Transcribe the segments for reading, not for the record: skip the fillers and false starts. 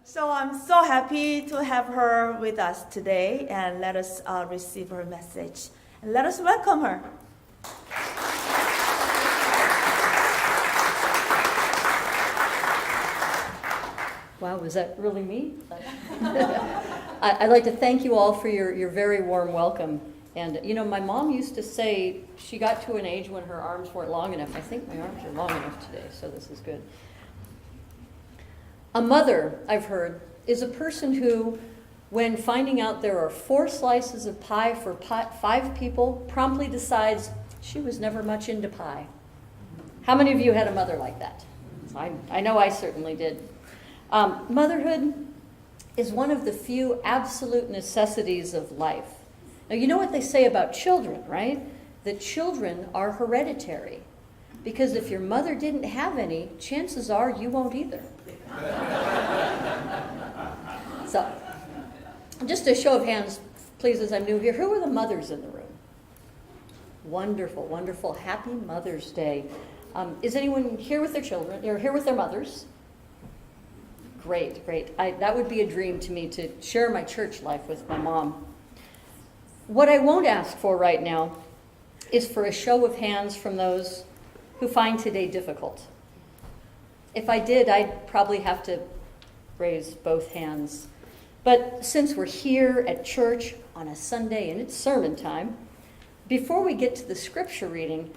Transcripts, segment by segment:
So I'm so happy to have her with us today, and let us receive her message. And let us welcome her. Wow, was that really me? I'd like to thank you all for your very warm welcome. And, you know, my mom used to say she got to an age when her arms weren't long enough. I think my arms are long enough today, so this is good. A mother, I've heard, is a person who, when finding out there are 4 slices of pie for 5 people, promptly decides she was never much into pie. How many of you had a mother like that? I know I certainly did. Motherhood is one of the few absolute necessities of life. Now, you know what they say about children, right? That children are hereditary. Because if your mother didn't have any, chances are you won't either. So, just a show of hands, please, as I'm new here. Who are the mothers in the room? Wonderful, wonderful. Happy Mother's Day. Is anyone here with their children, or here with their mothers? Great, great. That would be a dream to me, to share my church life with my mom. What I won't ask for right now is for a show of hands from those who find today difficult. If I did, I'd probably have to raise both hands. But since we're here at church on a Sunday and it's sermon time, before we get to the scripture reading,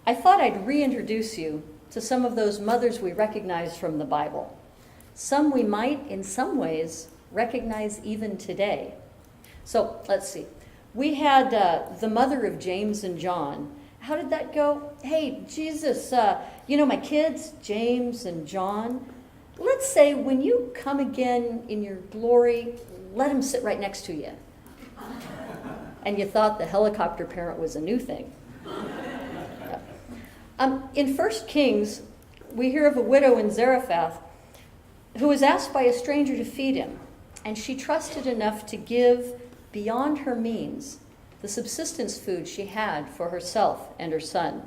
I thought I'd reintroduce you to some of those mothers we recognize from the Bible. Some we might, in some ways, recognize even today. So let's see. We had the mother of James and John. How did that go? Hey, Jesus, my kids, James and John, let's say when you come again in your glory, let them sit right next to you. And you thought the helicopter parent was a new thing. In 1 Kings, we hear of a widow in Zarephath who was asked by a stranger to feed him, and she trusted enough to give beyond her means the subsistence food she had for herself and her son.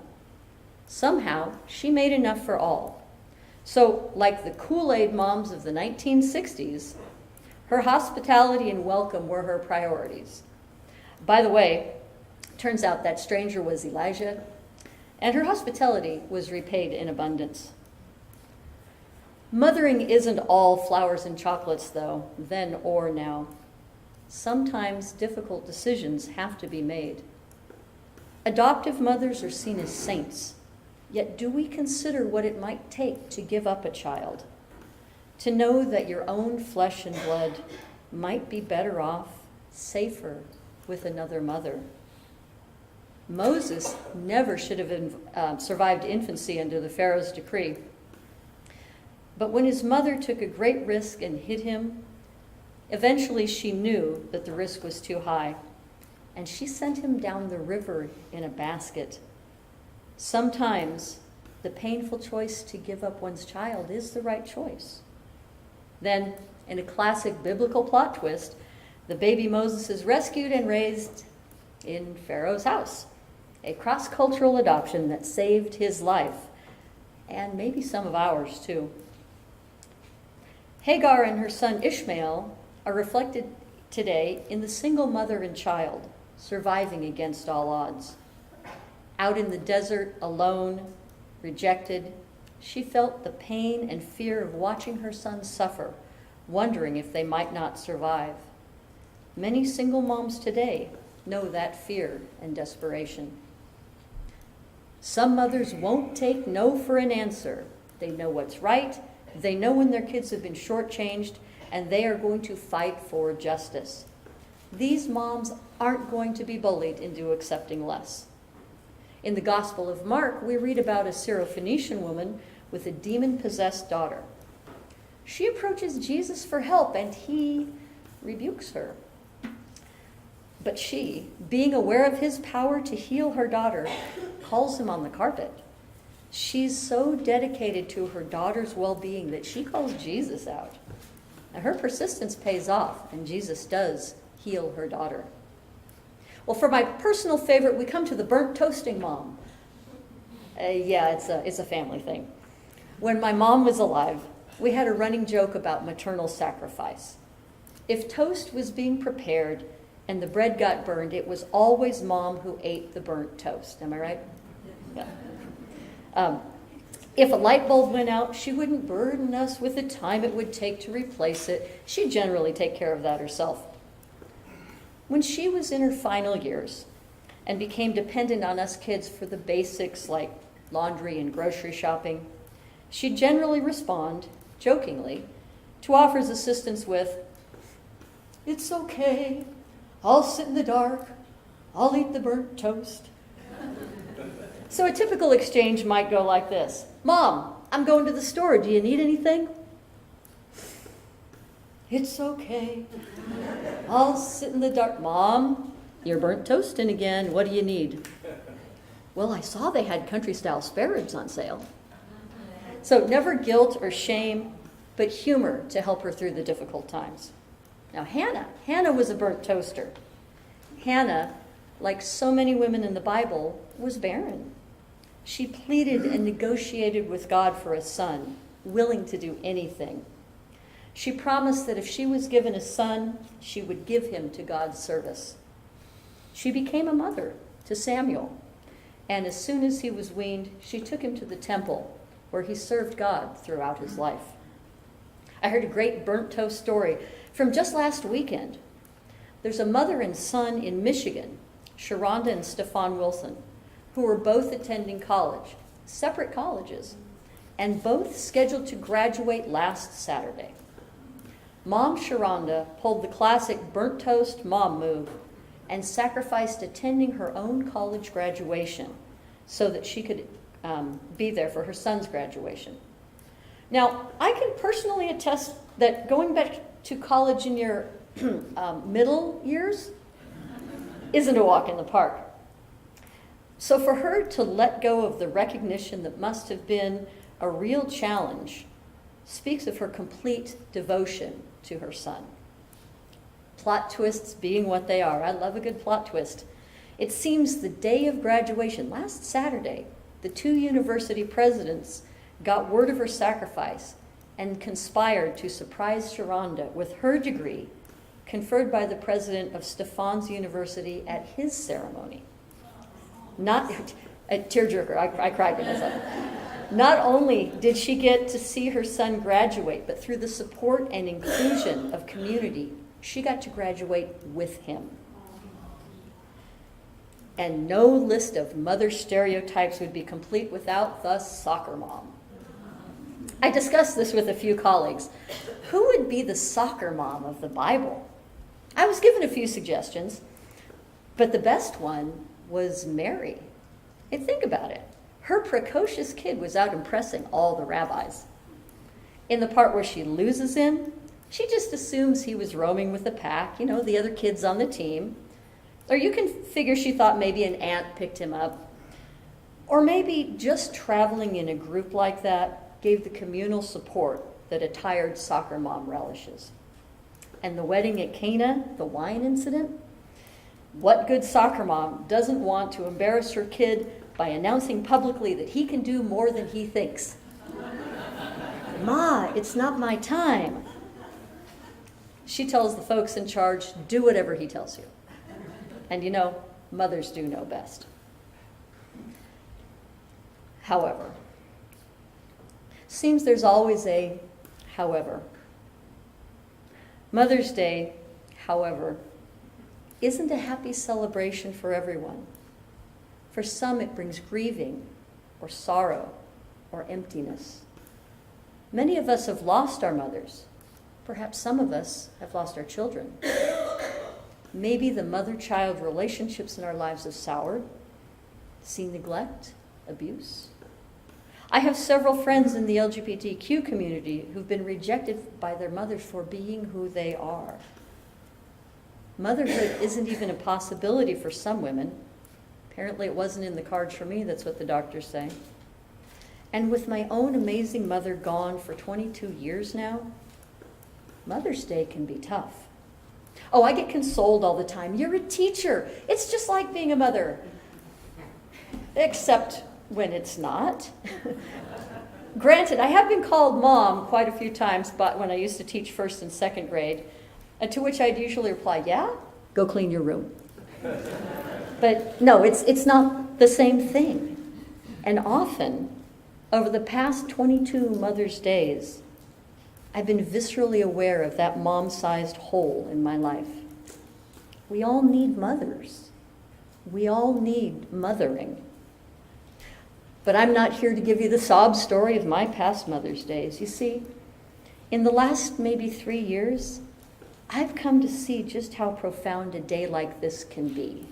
Somehow, she made enough for all. So, like the Kool-Aid moms of the 1960s, her hospitality and welcome were her priorities. By the way, turns out that stranger was Elijah, and her hospitality was repaid in abundance. Mothering isn't all flowers and chocolates, though, then or now. Sometimes difficult decisions have to be made. Adoptive mothers are seen as saints, yet do we consider what it might take to give up a child? To know that your own flesh and blood might be better off, safer, with another mother. Moses never should have survived infancy under the Pharaoh's decree. But when his mother took a great risk and hid him, eventually she knew that the risk was too high, and she sent him down the river in a basket. Sometimes the painful choice to give up one's child is the right choice. Then, in a classic biblical plot twist, the baby Moses is rescued and raised in Pharaoh's house, a cross-cultural adoption that saved his life, and maybe some of ours too. Hagar and her son Ishmael are reflected today in the single mother and child surviving against all odds. Out in the desert, alone, rejected, she felt the pain and fear of watching her son suffer, wondering if they might not survive. Many single moms today know that fear and desperation. Some mothers won't take no for an answer. They know what's right, they know when their kids have been shortchanged, and they are going to fight for justice. These moms aren't going to be bullied into accepting less. In the Gospel of Mark, we read about a Syrophoenician woman with a demon-possessed daughter. She approaches Jesus for help, and he rebukes her. But she, being aware of his power to heal her daughter, calls him on the carpet. She's so dedicated to her daughter's well-being that she calls Jesus out. Now, her persistence pays off, and Jesus does heal her daughter. Well, for my personal favorite, we come to the burnt toasting mom. It's a family thing. When my mom was alive, we had a running joke about maternal sacrifice. If toast was being prepared and the bread got burned, it was always Mom who ate the burnt toast. Am I right? Yeah. If a light bulb went out, she wouldn't burden us with the time it would take to replace it. She'd generally take care of that herself. When she was in her final years and became dependent on us kids for the basics like laundry and grocery shopping, she'd generally respond, jokingly, to offers assistance with, "It's okay, I'll sit in the dark, I'll eat the burnt toast." So a typical exchange might go like this. "Mom, I'm going to the store, do you need anything?" "It's okay, I'll sit in the dark." "Mom, you're burnt toasting again, what do you need?" "Well, I saw they had country-style spare ribs on sale." So never guilt or shame, but humor to help her through the difficult times. Now Hannah was a burnt toaster. Hannah, like so many women in the Bible, was barren. She pleaded and negotiated with God for a son, willing to do anything. She promised that if she was given a son, she would give him to God's service. She became a mother to Samuel, and as soon as he was weaned, she took him to the temple, where he served God throughout his life. I heard a great burnt toast story from just last weekend. There's a mother and son in Michigan, Sharonda and Stefan Wilson, who were both attending college, separate colleges, and both scheduled to graduate last Saturday. Mom Sharonda pulled the classic burnt toast mom move and sacrificed attending her own college graduation so that she could be there for her son's graduation. Now, I can personally attest that going back to college in your middle years isn't a walk in the park. So for her to let go of the recognition that must have been a real challenge speaks of her complete devotion to her son. Plot twists being what they are. I love a good plot twist. It seems the day of graduation, last Saturday, the two university presidents got word of her sacrifice and conspired to surprise Sharonda with her degree conferred by the president of Stefan's University at his ceremony. Not a tearjerker, I cried when I saw it. Not only did she get to see her son graduate, but through the support and inclusion of community, she got to graduate with him. And no list of mother stereotypes would be complete without the soccer mom. I discussed this with a few colleagues. Who would be the soccer mom of the Bible? I was given a few suggestions, but the best one was Mary. And think about it. Her precocious kid was out impressing all the rabbis. In the part where she loses him, she just assumes he was roaming with the pack, the other kids on the team. Or you can figure she thought maybe an aunt picked him up. Or maybe just traveling in a group like that gave the communal support that a tired soccer mom relishes. And the wedding at Cana, the wine incident, what good soccer mom doesn't want to embarrass her kid by announcing publicly that he can do more than he thinks? "Ma, it's not my time." She tells the folks in charge, "Do whatever he tells you." And mothers do know best. However, seems there's always a however. Mother's Day, however, isn't a happy celebration for everyone. For some, it brings grieving or sorrow or emptiness. Many of us have lost our mothers. Perhaps some of us have lost our children. Maybe the mother-child relationships in our lives have soured, seen neglect, abuse. I have several friends in the LGBTQ community who've been rejected by their mothers for being who they are. Motherhood isn't even a possibility for some women. Apparently it wasn't in the cards for me, that's what the doctors say. And with my own amazing mother gone for 22 years now, Mother's Day can be tough. Oh, I get consoled all the time. You're a teacher. It's just like being a mother. Except when it's not. Granted, I have been called mom quite a few times, but when I used to teach first and second grade, to which I'd usually reply, yeah, go clean your room. But no, it's not the same thing. And often, over the past 22 Mother's Days, I've been viscerally aware of that mom-sized hole in my life. We all need mothers. We all need mothering. But I'm not here to give you the sob story of my past Mother's Days. You see, in the last maybe 3 years, I've come to see just how profound a day like this can be.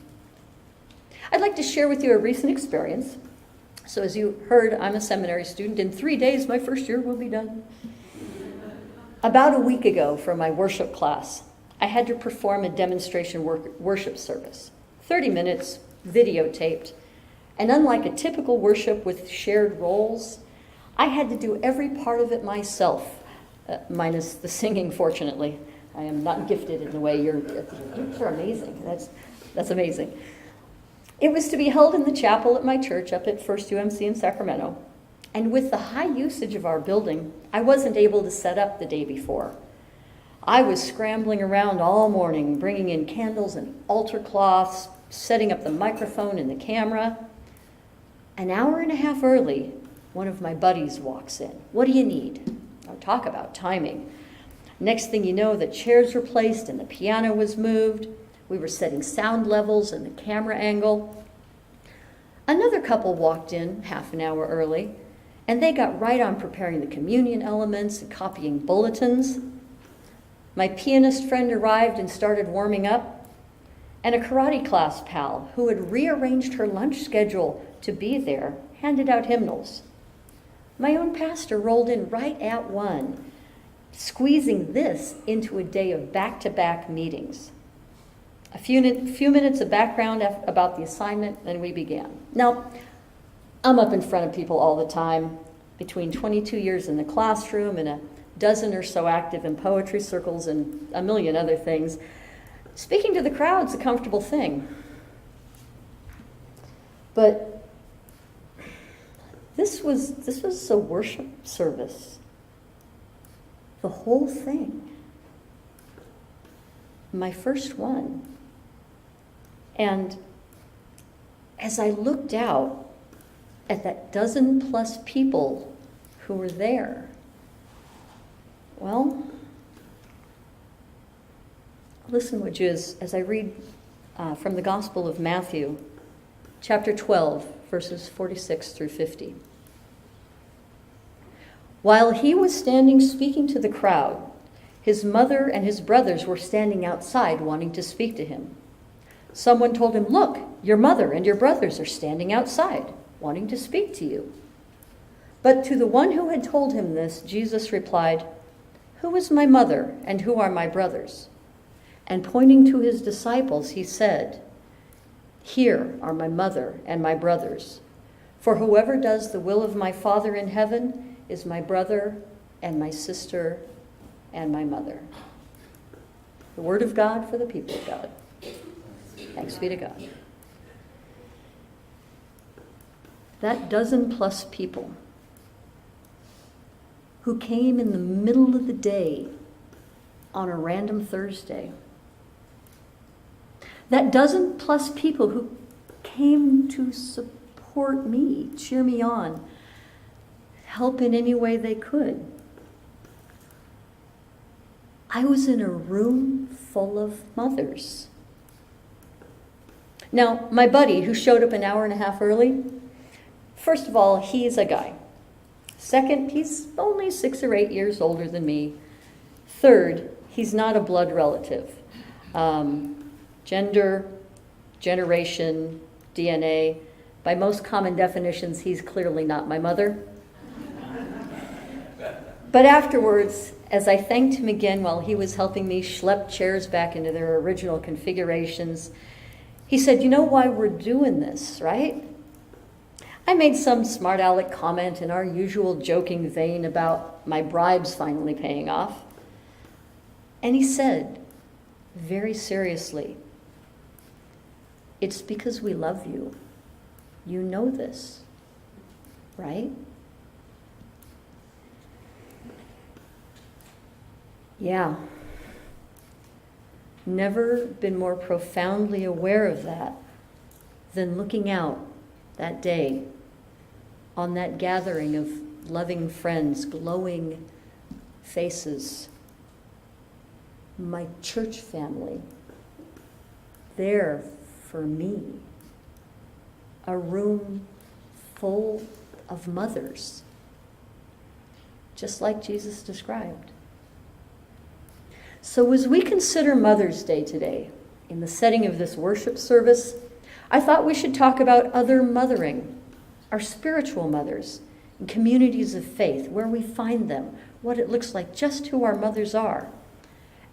I'd like to share with you a recent experience. So as you heard, I'm a seminary student. In 3 days, my first year will be done. About a week ago for my worship class, I had to perform a demonstration worship service. 30 minutes, videotaped. And unlike a typical worship with shared roles, I had to do every part of it myself, minus the singing, fortunately. I am not gifted in the way you're amazing. That's amazing. It was to be held in the chapel at my church up at First UMC in Sacramento. And with the high usage of our building, I wasn't able to set up the day before. I was scrambling around all morning, bringing in candles and altar cloths, setting up the microphone and the camera. An hour and a half early, one of my buddies walks in. What do you need? Oh, talk about timing. Next thing you know, the chairs were placed and the piano was moved. We were setting sound levels and the camera angle. Another couple walked in half an hour early, and they got right on preparing the communion elements and copying bulletins. My pianist friend arrived and started warming up, and a karate class pal who had rearranged her lunch schedule to be there handed out hymnals. My own pastor rolled in right at 1, squeezing this into a day of back-to-back meetings. A few minutes of background about the assignment, and we began. Now, I'm up in front of people all the time, between 22 years in the classroom and a dozen or so active in poetry circles and a million other things. Speaking to the crowd's a comfortable thing. But this was a worship service. The whole thing. My first one. And as I looked out at that dozen plus people who were there, well, listen, would you, as I read from the Gospel of Matthew, chapter 12, verses 46 through 50. While he was standing speaking to the crowd, his mother and his brothers were standing outside wanting to speak to him. Someone told him, "Look, your mother and your brothers are standing outside wanting to speak to you." But to the one who had told him this, Jesus replied, "Who is my mother and who are my brothers?" And pointing to his disciples, he said, "Here are my mother and my brothers. For whoever does the will of my Father in heaven is my brother and my sister and my mother." The word of God for the people of God. Thanks be to God. That dozen plus people who came in the middle of the day on a random Thursday. That dozen plus people who came to support me, cheer me on, help in any way they could. I was in a room full of mothers. Now, my buddy who showed up an hour and a half early, first of all, he's a guy. Second, he's only 6 or 8 years older than me. Third, he's not a blood relative. Gender, generation, DNA, by most common definitions, he's clearly not my mother. But afterwards, as I thanked him again while he was helping me schlep chairs back into their original configurations, he said, "You know why we're doing this, right?" I made some smart aleck comment in our usual joking vein about my bribes finally paying off. And he said, very seriously, "It's because we love you. You know this, right?" Yeah. Never been more profoundly aware of that than looking out that day on that gathering of loving friends, glowing faces, my church family, there for me, a room full of mothers, just like Jesus described. So as we consider Mother's Day today, in the setting of this worship service, I thought we should talk about other mothering, our spiritual mothers, in communities of faith, where we find them, what it looks like, just who our mothers are,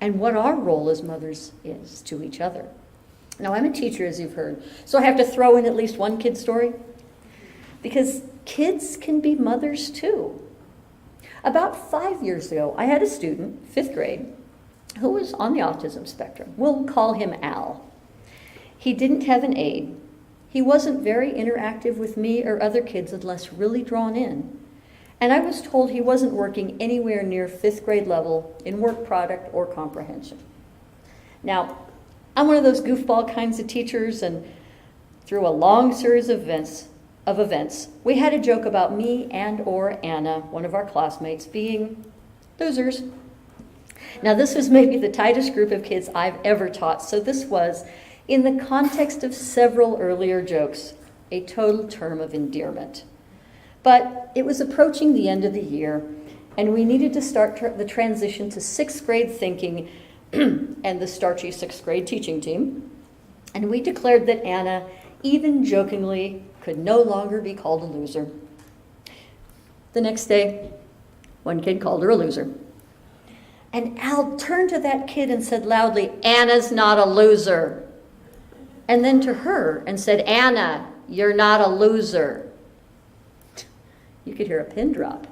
and what our role as mothers is to each other. Now, I'm a teacher, as you've heard, so I have to throw in at least one kid story, because kids can be mothers too. About 5 years ago, I had a student, 5th grade, who was on the autism spectrum. We'll call him Al. He didn't have an aide. He wasn't very interactive with me or other kids unless really drawn in. And I was told he wasn't working anywhere near 5th grade level in work product or comprehension. Now, I'm one of those goofball kinds of teachers, and through a long series of events, we had a joke about me and or Anna, one of our classmates, being losers. Now, this was maybe the tightest group of kids I've ever taught, so this was, in the context of several earlier jokes, a total term of endearment. But it was approaching the end of the year, and we needed to start the transition to 6th grade thinking and the starchy 6th grade teaching team. And we declared that Anna, even jokingly, could no longer be called a loser. The next day, one kid called her a loser. And Al turned to that kid and said loudly, "Anna's not a loser." And then to her and said, "Anna, you're not a loser." You could hear a pin drop.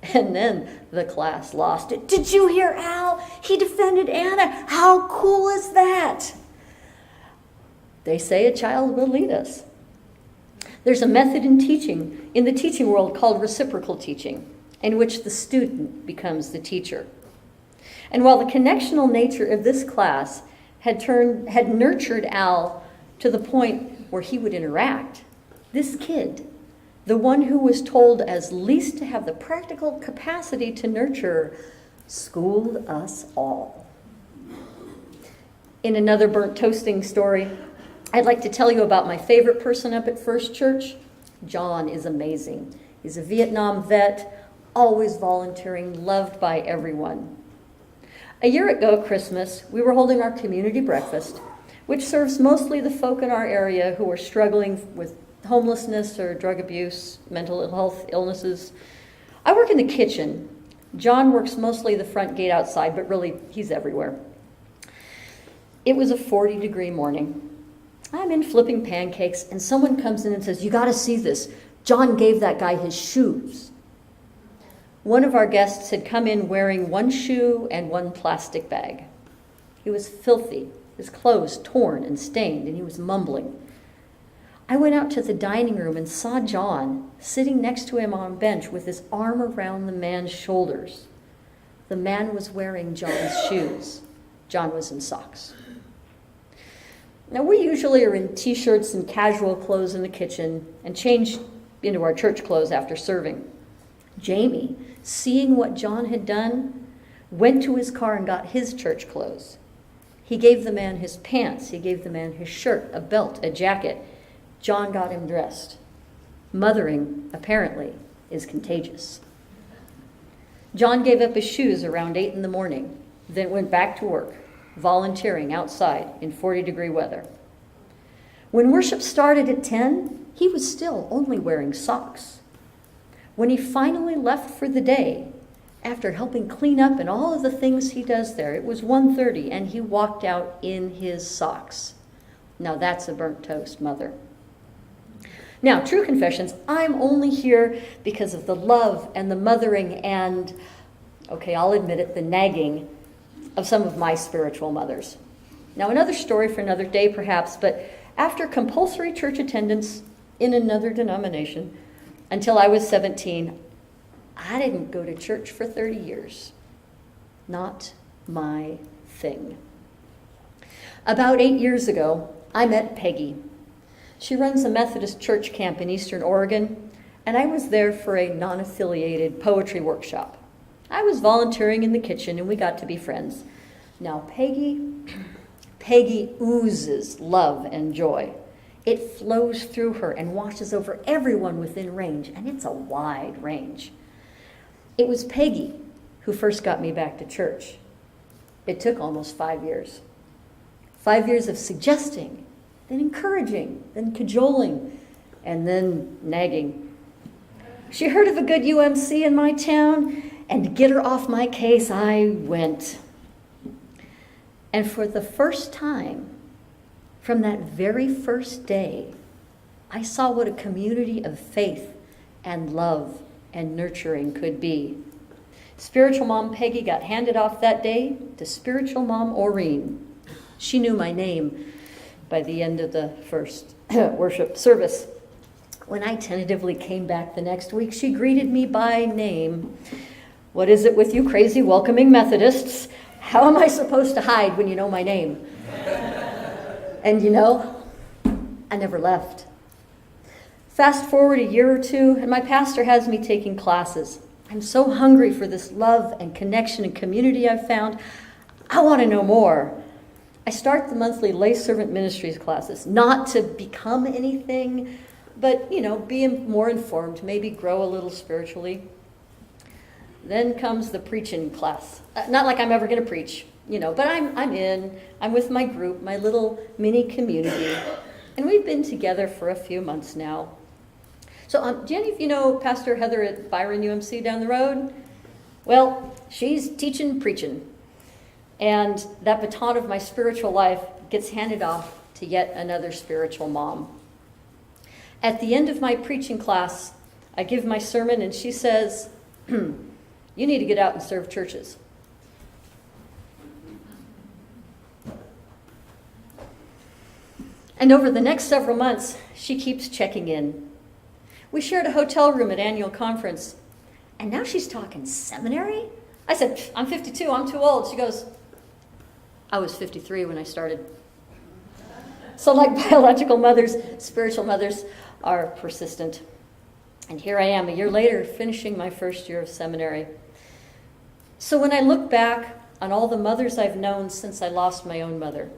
And then the class lost it. "Did you hear Al? He defended Anna. How cool is that?" They say a child will lead us. There's a method in teaching, in the teaching world, called reciprocal teaching, in which the student becomes the teacher. And while the connectional nature of this class had nurtured Al to the point where he would interact, this kid, the one who was told as least to have the practical capacity to nurture, schooled us all. In another burnt toasting story, I'd like to tell you about my favorite person up at First Church. John is amazing. He's a Vietnam vet, always volunteering, loved by everyone. A year ago, Christmas, we were holding our community breakfast, which serves mostly the folk in our area who are struggling with homelessness or drug abuse, mental health illnesses. I work in the kitchen. John works mostly the front gate outside, but really, he's everywhere. It was a 40-degree morning. I'm in flipping pancakes, and someone comes in and says, "You got to see this. John gave that guy his shoes." One of our guests had come in wearing one shoe and one plastic bag. He was filthy, his clothes torn and stained, and he was mumbling. I went out to the dining room and saw John sitting next to him on a bench with his arm around the man's shoulders. The man was wearing John's shoes. John was in socks. Now, we usually are in t-shirts and casual clothes in the kitchen and change into our church clothes after serving. Jamie, seeing what John had done, went to his car and got his church clothes. He gave the man his pants. He gave the man his shirt, a belt, a jacket. John got him dressed. Mothering, apparently, is contagious. John gave up his shoes around 8 in the morning, then went back to work, volunteering outside in 40-degree weather. When worship started at 10, he was still only wearing socks. When he finally left for the day, after helping clean up and all of the things he does there, it was 1:30 and he walked out in his socks. Now that's a burnt toast, mother. Now, true confessions, I'm only here because of the love and the mothering and, okay, I'll admit it, the nagging of some of my spiritual mothers. Now, another story for another day perhaps, but after compulsory church attendance in another denomination, until I was 17, I didn't go to church for 30 years. not my thing. About 8 years ago, I met Peggy. She runs a Methodist church camp in Eastern Oregon, and I was there for a non-affiliated poetry workshop. I was volunteering in the kitchen, and we got to be friends. Now, Peggy oozes love and joy. It flows through her and washes over everyone within range, and it's a wide range. It was Peggy who first got me back to church. It took almost 5 years. 5 years of suggesting, then encouraging, then cajoling, and then nagging. She heard of a good UMC in my town, and to get her off my case, I went. And for the first time, from that very first day, I saw what a community of faith and love and nurturing could be. Spiritual Mom Peggy got handed off that day to Spiritual Mom Oreen. She knew my name by the end of the first worship service. When I tentatively came back the next week, she greeted me by name. "What is it with you crazy welcoming Methodists? How am I supposed to hide when you know my name?" And you know, I never left. Fast forward a year or two, and my pastor has me taking classes. I'm so hungry for this love and connection and community I've found. I want to know more. I start the monthly lay servant ministries classes, not to become anything, but, be more informed, maybe grow a little spiritually. Then comes the preaching class. Not like I'm ever going to preach, but I'm with my group, my little mini community, and we've been together for a few months now. So do any of you know Pastor Heather at Byron UMC down the road? Well, she's teaching, preaching. And that baton of my spiritual life gets handed off to yet another spiritual mom. At the end of my preaching class, I give my sermon, and she says, "You need to get out and serve churches." And over the next several months, she keeps checking in. We shared a hotel room at annual conference, and now she's talking seminary? I said, "I'm 52, I'm too old." She goes, "I was 53 when I started." So like biological mothers, spiritual mothers are persistent. And here I am, a year later, finishing my first year of seminary. So when I look back on all the mothers I've known since I lost my own mother,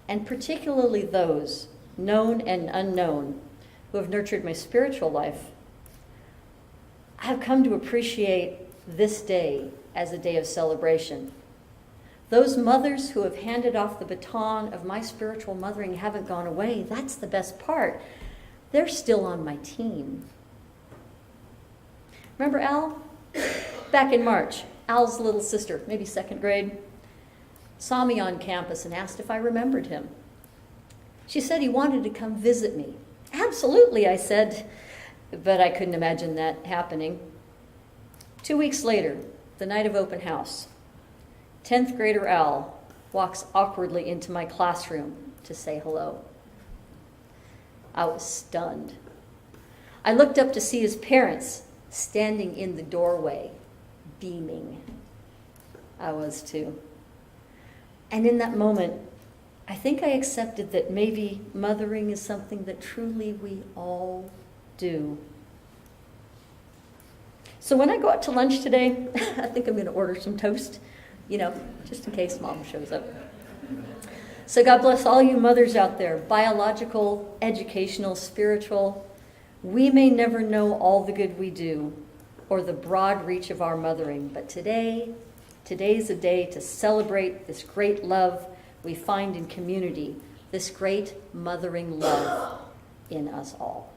and particularly those, known and unknown, who have nurtured my spiritual life, I have come to appreciate this day as a day of celebration. Those mothers who have handed off the baton of my spiritual mothering haven't gone away. That's the best part. They're still on my team. Remember Al? Back in March, Al's little sister, maybe second grade, saw me on campus and asked if I remembered him. She said he wanted to come visit me. "Absolutely," I said, but I couldn't imagine that happening. 2 weeks later, the night of open house, 10th grader Al walks awkwardly into my classroom to say hello. I was stunned. I looked up to see his parents standing in the doorway, beaming. I was too. And in that moment, I think I accepted that maybe mothering is something that truly we all do. So when I go out to lunch today, I think I'm going to order some toast, just in case Mom shows up. So God bless all you mothers out there, biological, educational, spiritual. We may never know all the good we do or the broad reach of our mothering, but today's a day to celebrate this great love we find in community, this great mothering love in us all.